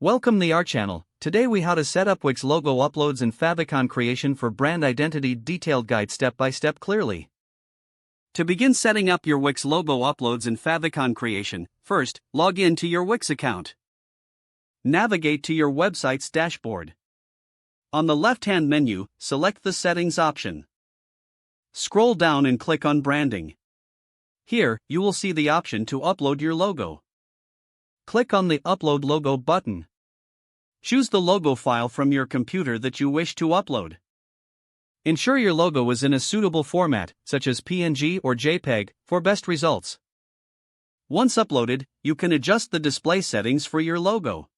Welcome to our channel. Today we how to set up Wix logo uploads and Favicon creation for brand identity detailed guide step by step clearly. To begin setting up your Wix logo uploads and Favicon creation, first, log in to your Wix account. Navigate to your website's dashboard. On the left-hand menu, select the Settings option. Scroll down and click on Branding. Here, you will see the option to upload your logo. Click on the Upload Logo button. Choose the logo file from your computer that you wish to upload. Ensure your logo is in a suitable format, such as PNG or JPEG, for best results. Once uploaded, you can adjust the display settings for your logo.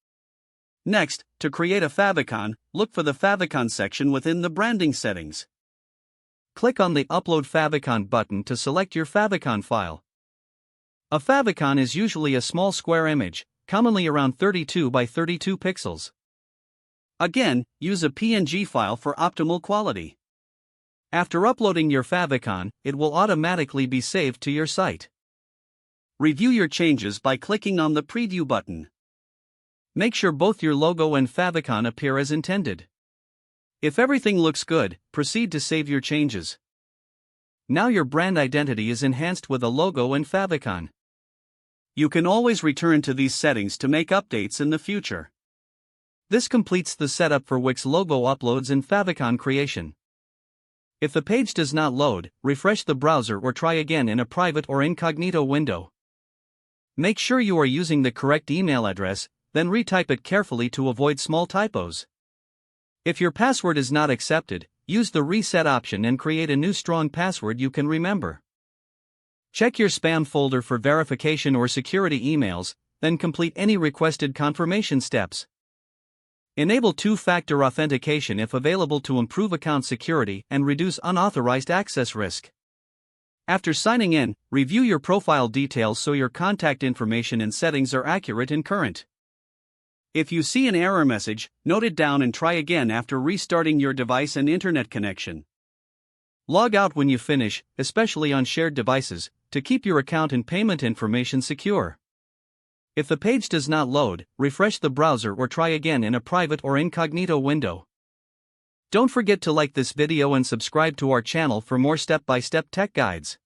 Next, to create a favicon, look for the favicon section within the branding settings. Click on the Upload Favicon button to select your favicon file. A favicon is usually a small square image, commonly around 32 by 32 pixels. Again, use a PNG file for optimal quality. After uploading your favicon, it will automatically be saved to your site. Review your changes by clicking on the Preview button. Make sure both your logo and favicon appear as intended. If everything looks good, proceed to save your changes. Now your brand identity is enhanced with a logo and favicon. You can always return to these settings to make updates in the future. This completes the setup for Wix logo uploads and favicon creation. If the page does not load, refresh the browser or try again in a private or incognito window. Make sure you are using the correct email address, then retype it carefully to avoid small typos. If your password is not accepted, use the reset option and create a new strong password you can remember. Check your spam folder for verification or security emails, then complete any requested confirmation steps. Enable two-factor authentication if available to improve account security and reduce unauthorized access risk. After signing in, review your profile details so your contact information and settings are accurate and current. If you see an error message, note it down and try again after restarting your device and internet connection. Log out when you finish, especially on shared devices, to keep your account and payment information secure. If the page does not load, refresh the browser or try again in a private or incognito window. Don't forget to like this video and subscribe to our channel for more step-by-step tech guides.